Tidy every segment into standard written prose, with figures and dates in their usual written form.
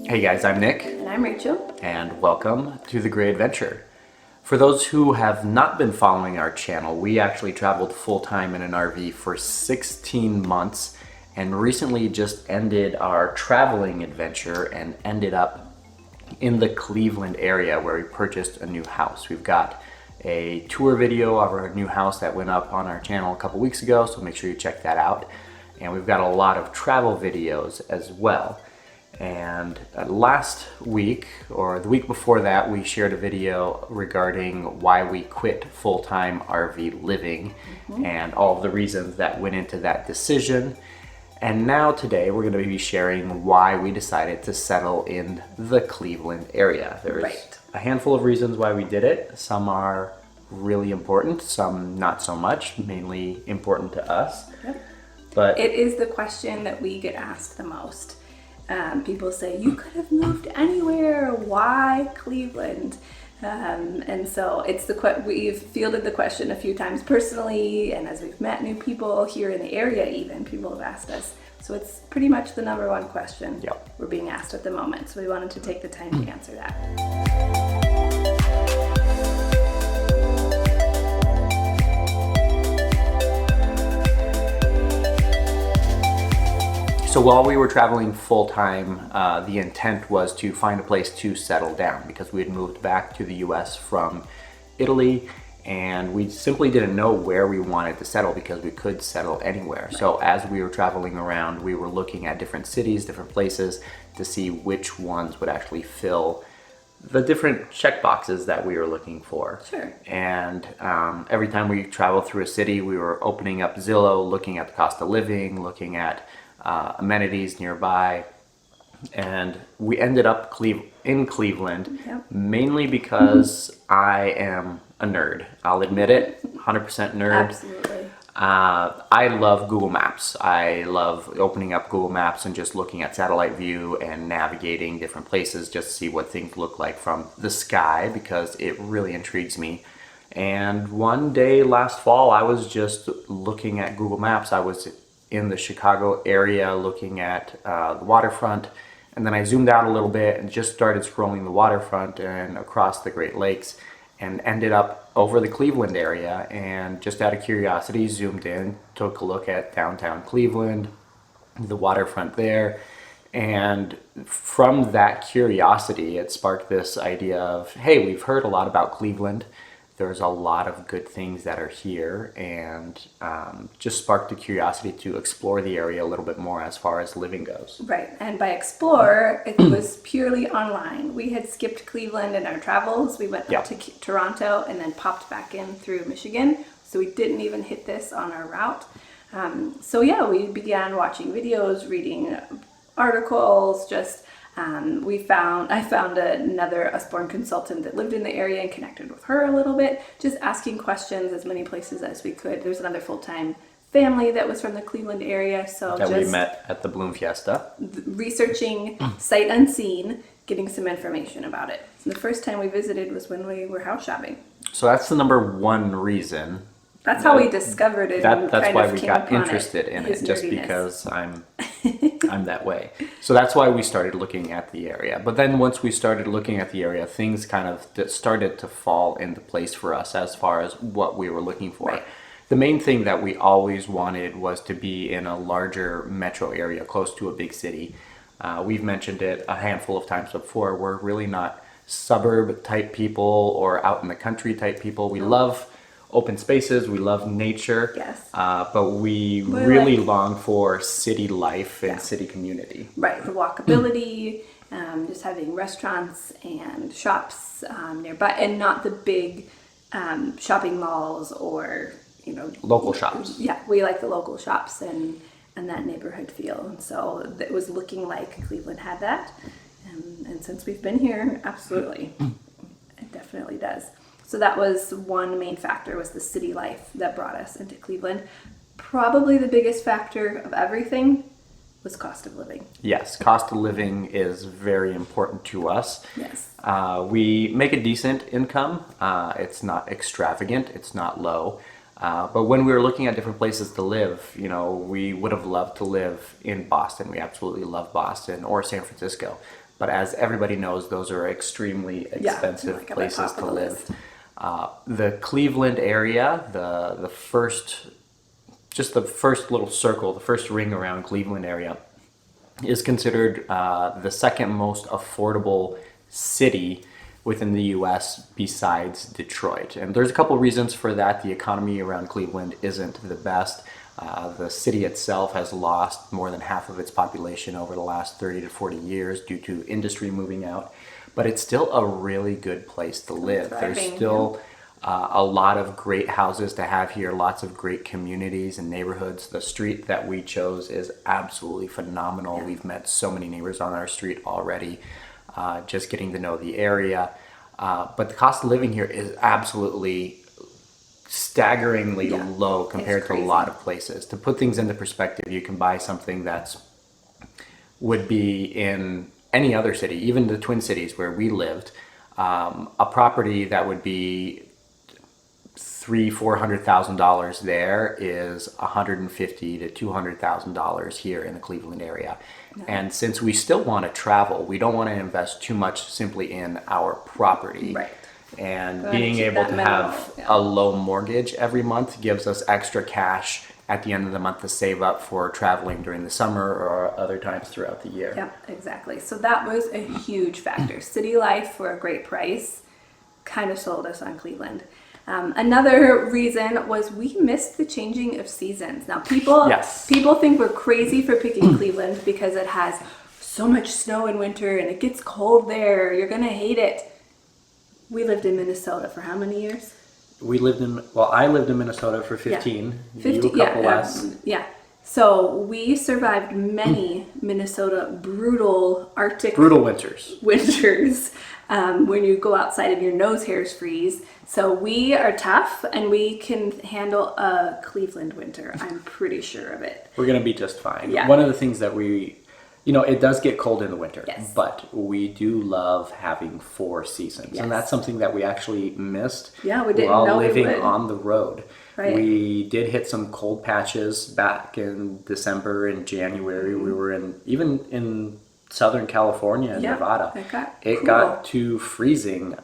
Hey guys, I'm Nick. And I'm Rachel. And welcome to The Great Adventure. For those who have not been following our channel, we actually traveled full-time in an RV for 16 months and recently just ended our traveling adventure and ended up in the Cleveland area where we purchased a new house. We've got a tour video of our new house that went up on our channel a couple weeks ago, so make sure you check that out. And we've got a lot of travel videos as well. And last week, or the week before that, we shared a video regarding why we quit full-time RV living and all of the reasons that went into that decision. And now today we're going to be sharing why we decided to settle in the Cleveland area. There's a handful of reasons why we did it. Some are really important, some not so much, mainly important to us. But it is the question that we get asked the most. People say, you could have moved anywhere, why Cleveland? And so we've fielded the question a few times personally, and as we've met new people here in the area even, people have asked us. So it's pretty much the number one question we're being asked at the moment. So we wanted to take the time to answer that. So while we were traveling full-time, the intent was to find a place to settle down because we had moved back to the US from Italy and we simply didn't know where we wanted to settle because we could settle anywhere. So as we were traveling around, we were looking at different cities, different places to see which ones would actually fill the different check boxes that we were looking for. Sure. And every time we traveled through a city, we were opening up Zillow, looking at the cost of living, looking at amenities nearby, and we ended up in Cleveland mainly because I am a nerd. I'll admit it, 100% nerd. Absolutely. I love Google Maps. I love opening up Google Maps and just looking at satellite view and navigating different places just to see what things look like from the sky because it really intrigues me. And one day last fall, I was just looking at Google Maps. I was in the Chicago area looking at the waterfront, and then I zoomed out a little bit and just started scrolling the waterfront and across the Great Lakes and ended up over the Cleveland area, and just out of curiosity zoomed in, took a look at downtown Cleveland, the waterfront there, and from that curiosity it sparked this idea of, hey, we've heard a lot about Cleveland. There's a lot of good things that are here, and just sparked the curiosity to explore the area a little bit more as far as living goes. Right, and by explore, it was purely online. We had skipped Cleveland in our travels. We went up to Toronto and then popped back in through Michigan. So we didn't even hit this on our route. We began watching videos, reading articles, I found another Usborne consultant that lived in the area and connected with her a little bit, just asking questions as many places as we could. There's another full-time family that was from the Cleveland area, so that we met at the Bloom Fiesta. Researching sight unseen, getting some information about it. So the first time we visited was when we were house shopping. So that's the number one reason. That's how we discovered it. That's why we got interested in it, just because I'm that way. So that's why we started looking at the area. But then once we started looking at the area, things kind of started to fall into place for us as far as what we were looking for. Right. The main thing that we always wanted was to be in a larger metro area, close to a big city. We've mentioned it a handful of times before. We're really not suburb type people or out in the country type people. We love open spaces, we love nature, but we really long for city life and city community. Right, the walkability, just having restaurants and shops nearby, and not the big shopping malls or local shops. Yeah, we like the local shops and that neighborhood feel, and so it was looking like Cleveland had that, and since we've been here, absolutely, it definitely does. So that was one main factor, was the city life that brought us into Cleveland. Probably the biggest factor of everything was cost of living. Yes, cost of living is very important to us. Yes. We make a decent income. It's not extravagant, it's not low. But when we were looking at different places to live, you know, we would have loved to live in Boston. We absolutely love Boston or San Francisco. But as everybody knows, those are extremely expensive like at my places top to of the live. list. The Cleveland area, the first, just the first little circle, the first ring around Cleveland area, is considered the second most affordable city within the U.S. besides Detroit. And there's a couple reasons for that. The economy around Cleveland isn't the best. The city itself has lost more than half of its population over the last 30 to 40 years due to industry moving out. But it's still a really good place to live. There's thriving, still a lot of great houses to have here, lots of great communities and neighborhoods. The street that we chose is absolutely phenomenal. We've met so many neighbors on our street already, just getting to know the area. But the cost of living here is absolutely staggeringly low compared to a lot of places. To put things into perspective, you can buy something that's would be in any other city, even the Twin Cities where we lived, a property that would be $400,000 there is $150,000 to $200,000 here in the Cleveland area. And since we still want to travel, we don't want to invest too much simply in our property. Right. And being able to have a low mortgage every month gives us extra cash at the end of the month to save up for traveling during the summer or other times throughout the year. Yeah, exactly. So that was a huge factor. City life for a great price kind of sold us on Cleveland. Another reason was we missed the changing of seasons. Now people think we're crazy for picking Cleveland because it has so much snow in winter and it gets cold there. You're gonna hate it. We lived in Minnesota for how many years? I lived in Minnesota for 15. You a couple less. So we survived many Minnesota brutal winters. When you go outside and your nose hairs freeze. So we are tough and we can handle a Cleveland winter. I'm pretty sure of it. We're going to be just fine. Yeah. One of the things that it does get cold in the winter, Yes. but we do love having 4 seasons. Yes. And that's something that we actually missed Yeah, we didn't while know we living would. on the road. Right. We did hit some cold patches back in December and January. Mm-hmm. We were even in Southern California and Nevada. It got to freezing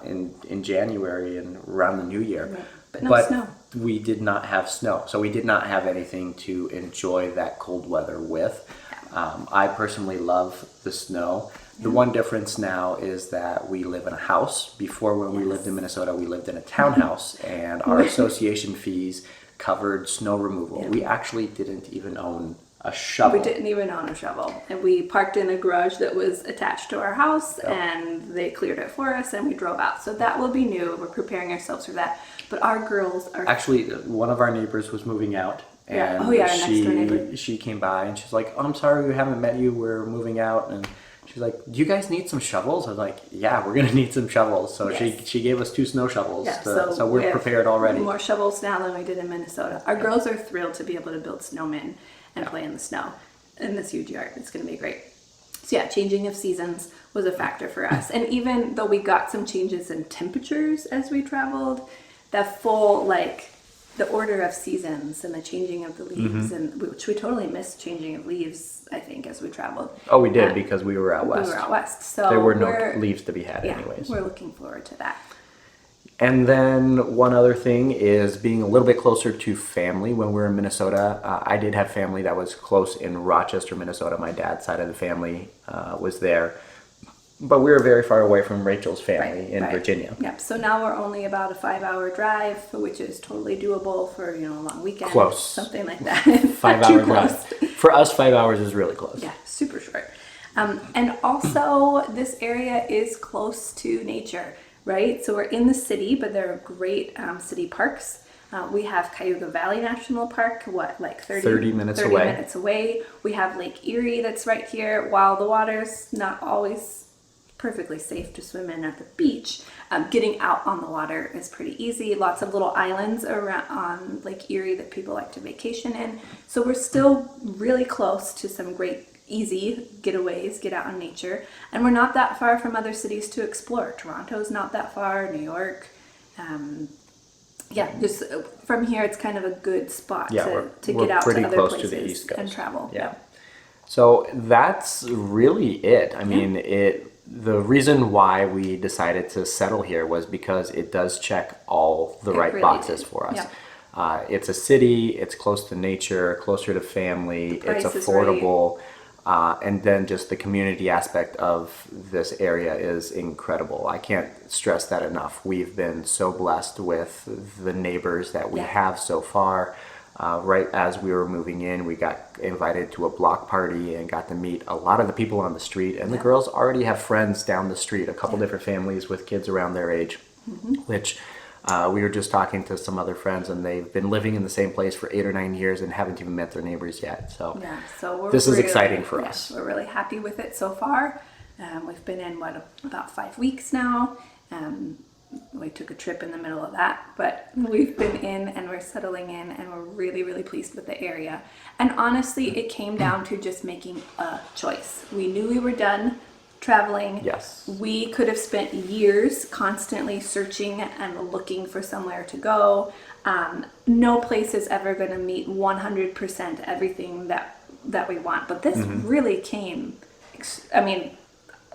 in January and around the New Year. Right. But no snow. We did not have snow, so we did not have anything to enjoy that cold weather with. I personally love the snow. The one difference now is that we live in a house. Before, when we lived in Minnesota, we lived in a townhouse, and our association fees covered snow removal. We actually didn't even own a shovel. We didn't even own a shovel. And we parked in a garage that was attached to our house and they cleared it for us and we drove out. So that will be new. We're preparing ourselves for that. But our girls are... Actually, one of our neighbors was moving out. And our next door neighbor. She came by and she's like, "Oh, I'm sorry we haven't met you. We're moving out." And she's like, "Do you guys need some shovels?" I was like, "Yeah, we're going to need some shovels." So she gave us 2 snow shovels. So we're prepared already. More shovels now than we did in Minnesota. Our girls are thrilled to be able to build snowmen and play in the snow in this huge yard. It's going to be great. So yeah, changing of seasons was a factor for us. And even though we got some changes in temperatures as we traveled, that full, the order of seasons and the changing of the leaves, and which we totally missed changing of leaves, I think, as we traveled. Oh, we did, because we were out west. We were out west. So there were no leaves to be had anyways. We're looking forward to that. And then one other thing is being a little bit closer to family. When we were in Minnesota, I did have family that was close in Rochester, Minnesota. My dad's side of the family was there. But we were very far away from Rachel's family in Virginia. Yep. So now we're only about a 5-hour drive, which is totally doable for a long weekend. Close. Something like that. 5-hour drive. For us, 5 hours is really close. Yeah, super short. And also, this area is close to nature, right? So we're in the city, but there are great city parks. We have Cayuga Valley National Park, 30 minutes away. We have Lake Erie that's right here. While the water's not always perfectly safe to swim in at the beach, getting out on the water is pretty easy. Lots of little islands around on Lake Erie that people like to vacation in. So we're still really close to some great easy getaways, get out in nature. And we're not that far from other cities to explore. Toronto's not that far, New York. Just from here, it's kind of a good spot to get out to other places and travel. Yeah. So that's really it. I mean, the reason why we decided to settle here was because it does check all the right really boxes did. for us. Yeah. It's a city, it's close to nature, closer to family, it's price is affordable, and then just the community aspect of this area is incredible. I can't stress that enough. We've been so blessed with the neighbors that we Yeah. have so far. Right as we were moving in, we got invited to a block party and got to meet a lot of the people on the street. And the girls already have friends down the street, a couple different families with kids around their age, which we were just talking to some other friends, and they've been living in the same place for 8 or 9 years and haven't even met their neighbors yet. So, Yeah, so this is exciting for us. We're really happy with it so far. We've been in about 5 weeks now. We took a trip in the middle of that, but we've been in and we're settling in, and we're really, really pleased with the area. And honestly, it came down to just making a choice. We knew we were done traveling. Yes. We could have spent years constantly searching and looking for somewhere to go. No place is ever going to meet 100% everything that we want, but this really came,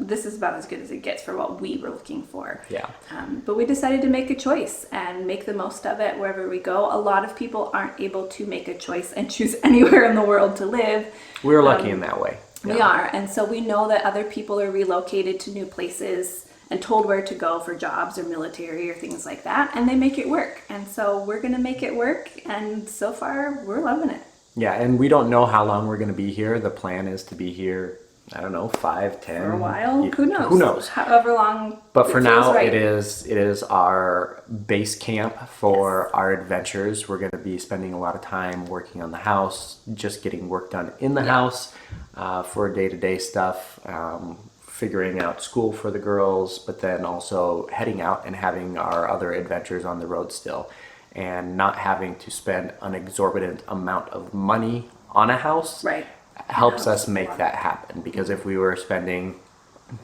this is about as good as it gets for what we were looking for. Yeah. But we decided to make a choice and make the most of it wherever we go. A lot of people aren't able to make a choice and choose anywhere in the world to live. We're lucky in that way. We are. And so we know that other people are relocated to new places and told where to go for jobs or military or things like that, and they make it work. And so we're going to make it work, and so far we're loving it. Yeah, and we don't know how long we're going to be here. The plan is to be here, I don't know, 5, 10. For a while, who knows? Who knows? However long. But for it now, feels right. it is our base camp for our adventures. We're going to be spending a lot of time working on the house, just getting work done in the house for day-to-day stuff, figuring out school for the girls, but then also heading out and having our other adventures on the road still, and not having to spend an exorbitant amount of money on a house. Right. Helps us make that happen, because if we were spending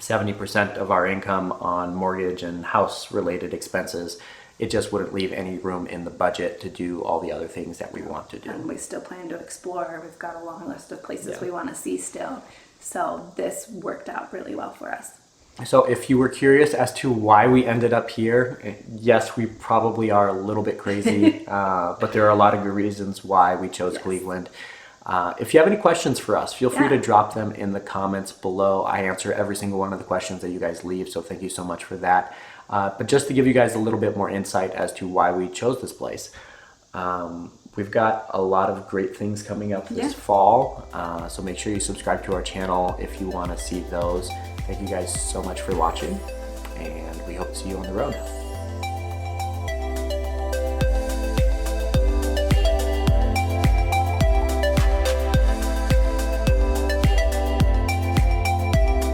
70% of our income on mortgage and house related expenses, it just wouldn't leave any room in the budget to do all the other things that we want to do. And we still plan to explore. We've got a long list of places we want to see still. So this worked out really well for us. So if you were curious as to why we ended up here, yes, we probably are a little bit crazy, but there are a lot of good reasons why we chose Cleveland. If you have any questions for us, feel free to drop them in the comments below. I answer every single one of the questions that you guys leave, so thank you so much for that. But just to give you guys a little bit more insight as to why we chose this place, we've got a lot of great things coming up this fall, so make sure you subscribe to our channel if you want to see those. Thank you guys so much for watching, and we hope to see you on the road.